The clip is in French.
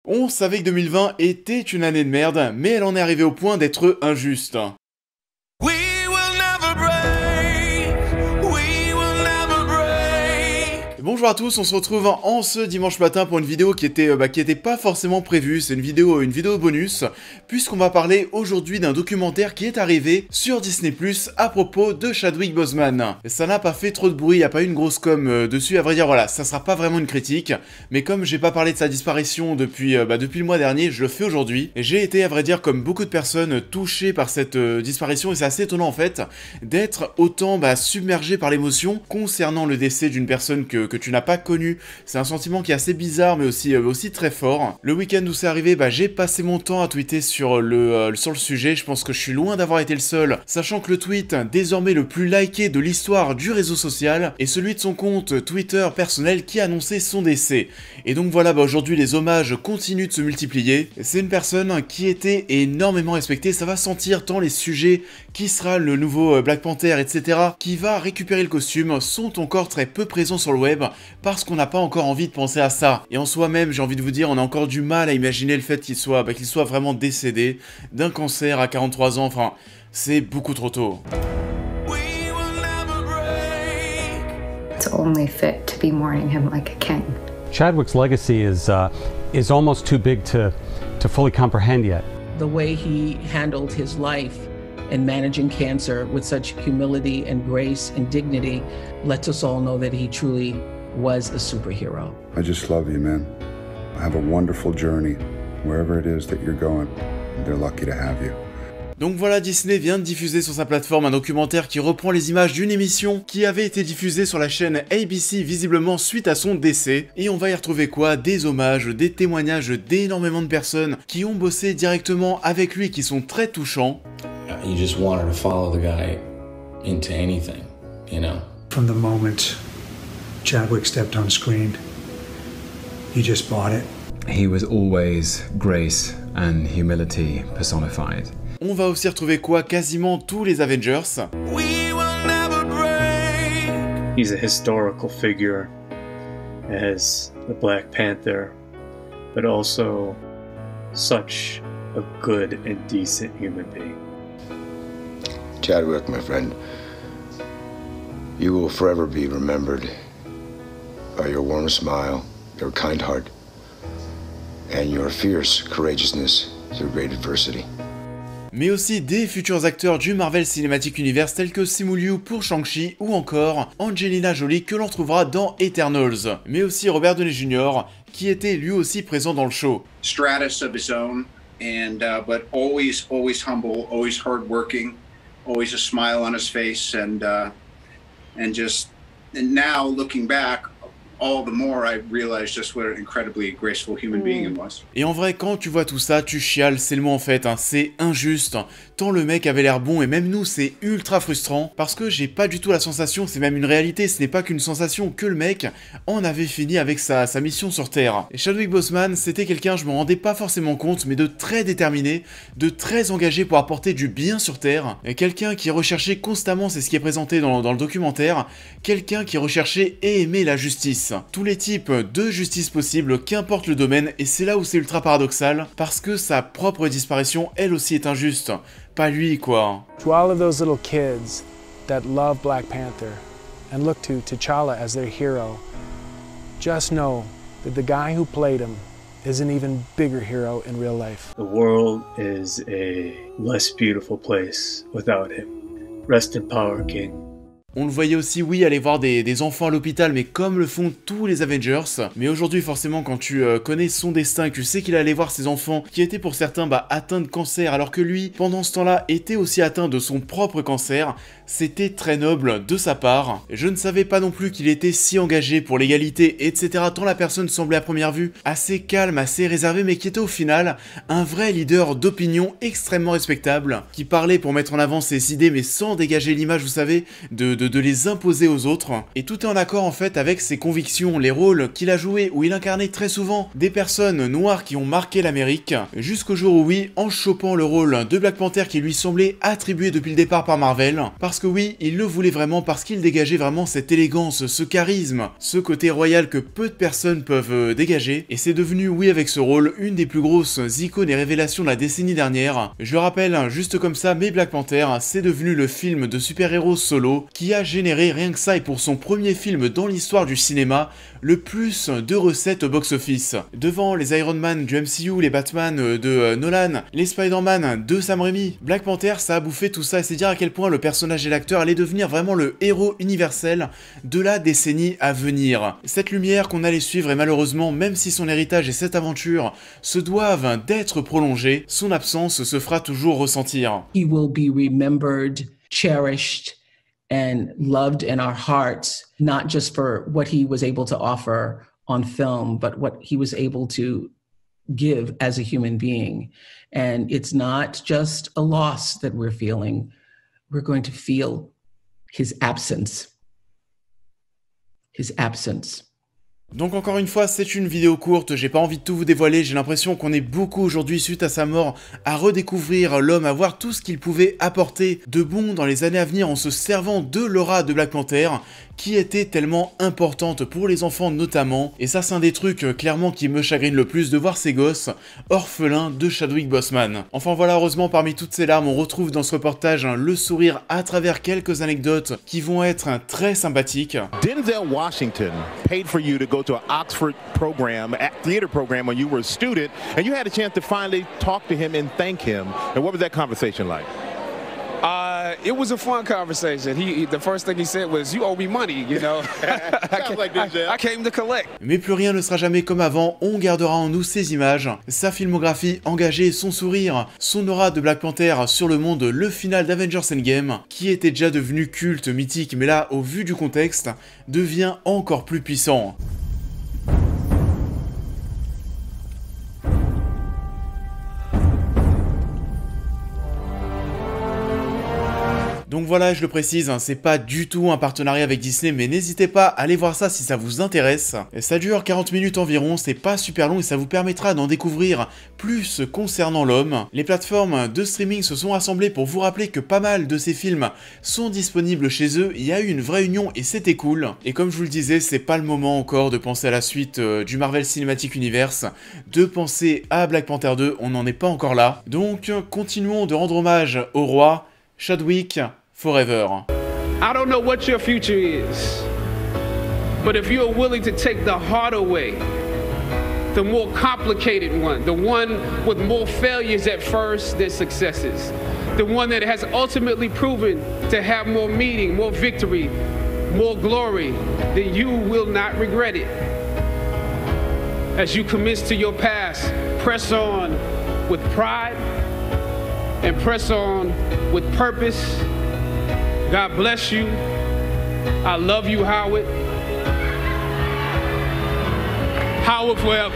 On savait que 2020 était une année de merde, mais elle en est arrivée au point d'être injuste. We will never break. We will never break. Bonjour à tous, on se retrouve en ce dimanche matin pour une vidéo qui était pas forcément prévue. C'est une vidéo bonus, puisqu'on va parler aujourd'hui d'un documentaire qui est arrivé sur Disney+ à propos de Chadwick Boseman. Ça n'a pas fait trop de bruit, il n'y a pas eu une grosse com dessus, à vrai dire voilà, ça sera pas vraiment une critique, mais comme j'ai pas parlé de sa disparition depuis le mois dernier, je le fais aujourd'hui. Et j'ai été, à vrai dire, comme beaucoup de personnes, touché par cette disparition, et c'est assez étonnant en fait, d'être autant submergé par l'émotion concernant le décès d'une personne que tu n'as pas connue. C'est un sentiment qui est assez bizarre, mais aussi très fort. Le week-end où c'est arrivé, j'ai passé mon temps à tweeter sur le sujet. Je pense que je suis loin d'avoir été le seul, sachant que le tweet désormais le plus liké de l'histoire du réseau social est celui de son compte Twitter personnel qui a annoncé son décès. Et donc voilà, aujourd'hui les hommages continuent de se multiplier. C'est une personne qui était énormément respectée, ça va sentir tant les sujets qui sera le nouveau Black Panther, etc., qui va récupérer le costume, sont encore très peu présents sur le web, parce qu'on n'a pas encore envie de penser à ça. Et en soi-même, j'ai envie de vous dire, on a encore du mal à imaginer le fait qu'il soit vraiment décédé d'un cancer à 43 ans, enfin, c'est beaucoup trop tôt. We will never break. It's only fit to be mourning him like a king. Chadwick's legacy is almost too big to fully comprehend yet. The way he handled his life and managing cancer with such humility and grace and dignity lets us all know that he truly was a superhero. I just love you, man. Have a wonderful journey wherever it is that you're going. They're lucky to have you. Donc voilà, Disney vient de diffuser sur sa plateforme un documentaire qui reprend les images d'une émission qui avait été diffusée sur la chaîne ABC visiblement suite à son décès. Et on va y retrouver quoi? Des hommages, des témoignages d'énormément de personnes qui ont bossé directement avec lui, qui sont très touchants. You just wanted to follow the guy into anything, you know? From the moment Chadwick stepped on screen, he just bought it. He was always grace and humility personified. On va aussi retrouver quoi? Quasiment tous les Avengers. We will never break. He's a historical figure as the Black Panther, but also such a good and decent human being. Chadwick, my friend, you will forever be remembered by your warm smile, your kind heart, and your fierce courageousness through great adversity. Mais aussi des futurs acteurs du Marvel Cinematic Universe tels que Simu Liu pour Shang-Chi ou encore Angelina Jolie que l'on trouvera dans Eternals. Mais aussi Robert Downey Jr. qui était lui aussi présent dans le show. Stratus of his own, and but always humble, always hardworking, always a smile on his face, and now looking back, all the more I realized just what an incredibly graceful human being he was. Et en vrai, quand tu vois tout ça, tu chiales, c'est le mot en fait, c'est injuste. Tant le mec avait l'air bon, et même nous, c'est ultra frustrant, parce que j'ai pas du tout la sensation, c'est même une réalité, ce n'est pas qu'une sensation, que le mec en avait fini avec sa mission sur Terre. Et Chadwick Boseman, c'était quelqu'un, je me rendais pas forcément compte, mais de très déterminé, de très engagé pour apporter du bien sur Terre, et quelqu'un qui recherchait constamment, c'est ce qui est présenté dans le documentaire, quelqu'un qui recherchait et aimait la justice. Tous les types de justice possibles, qu'importe le domaine, et c'est là où c'est ultra paradoxal, parce que sa propre disparition, elle aussi est injuste. Pas lui, quoi. To all of those little kids that love Black Panther and look to T'Challa as their hero, just know that the guy who played him is an even bigger hero in real life. The world is a less beautiful place without him. Rest in power, King. On le voyait aussi, oui, aller voir des enfants à l'hôpital, mais comme le font tous les Avengers. Mais aujourd'hui, forcément, quand tu connais son destin et que tu sais qu'il allait voir ses enfants, qui étaient pour certains atteints de cancer, alors que lui, pendant ce temps-là, était aussi atteint de son propre cancer, c'était très noble de sa part. Je ne savais pas non plus qu'il était si engagé pour l'égalité, etc. Tant la personne semblait à première vue assez calme, assez réservé, mais qui était au final un vrai leader d'opinion extrêmement respectable, qui parlait pour mettre en avant ses idées, mais sans dégager l'image, vous savez, de de les imposer aux autres. Et tout est en accord en fait avec ses convictions, les rôles qu'il a joués, où il incarnait très souvent des personnes noires qui ont marqué l'Amérique, jusqu'au jour où oui, en chopant le rôle de Black Panther qui lui semblait attribué depuis le départ par Marvel, parce que oui, il le voulait vraiment parce qu'il dégageait vraiment cette élégance, ce charisme, ce côté royal que peu de personnes peuvent dégager, et c'est devenu, oui, avec ce rôle, une des plus grosses icônes et révélations de la décennie dernière. Je le rappelle, juste comme ça, mais Black Panther, c'est devenu le film de super-héros solo qui a généré rien que ça, et pour son premier film dans l'histoire du cinéma, le plus de recettes au box-office. Devant les Iron Man du MCU, les Batman de Nolan, les Spider-Man de Sam Raimi, Black Panther, ça a bouffé tout ça, et c'est dire à quel point le personnage et l'acteur allaient devenir vraiment le héros universel de la décennie à venir. Cette lumière qu'on allait suivre, et malheureusement, même si son héritage et cette aventure se doivent d'être prolongés, son absence se fera toujours ressentir. He will be remembered, cherished, and loved in our hearts, not just for what he was able to offer on film, but what he was able to give as a human being. And it's not just a loss that we're feeling. We're going to feel his absence. His absence. Donc encore une fois, c'est une vidéo courte, j'ai pas envie de tout vous dévoiler, j'ai l'impression qu'on est beaucoup aujourd'hui suite à sa mort à redécouvrir l'homme, à voir tout ce qu'il pouvait apporter de bon dans les années à venir en se servant de l'aura de Black Panther, qui était tellement importante pour les enfants notamment, et ça c'est un des trucs clairement qui me chagrine le plus, de voir ces gosses orphelins de Chadwick Boseman. Enfin voilà, heureusement parmi toutes ces larmes, on retrouve dans ce reportage le sourire à travers quelques anecdotes qui vont être très sympathiques. Denzel Washington paid for you to go to an Oxford program, a theater program when you were a student, and you had a chance to finally talk to him and thank him. And what was that conversation like? It was a fun conversation. The first thing he said was, "You owe me money," you know. I came to collect. Mais plus rien ne sera jamais comme avant, on gardera en nous ces images, sa filmographie engagée, son sourire, son aura de Black Panther sur le monde, le final d'Avengers Endgame, qui était déjà devenu culte, mythique, mais là, au vu du contexte, devient encore plus puissant. Donc voilà, je le précise, c'est pas du tout un partenariat avec Disney, mais n'hésitez pas à aller voir ça si ça vous intéresse. Ça dure 40 minutes environ, c'est pas super long et ça vous permettra d'en découvrir plus concernant l'homme. Les plateformes de streaming se sont rassemblées pour vous rappeler que pas mal de ces films sont disponibles chez eux, il y a eu une vraie union et c'était cool. Et comme je vous le disais, c'est pas le moment encore de penser à la suite du Marvel Cinematic Universe, de penser à Black Panther 2, on n'en est pas encore là. Donc continuons de rendre hommage au roi, Chadwick Forever. I don't know what your future is, but if you're willing to take the harder way, the more complicated one, the one with more failures at first than successes, the one that has ultimately proven to have more meaning, more victory, more glory, then you will not regret it. As you commit to your past, press on with pride and press on with purpose. God bless you. I love you, Howard. Howard forever.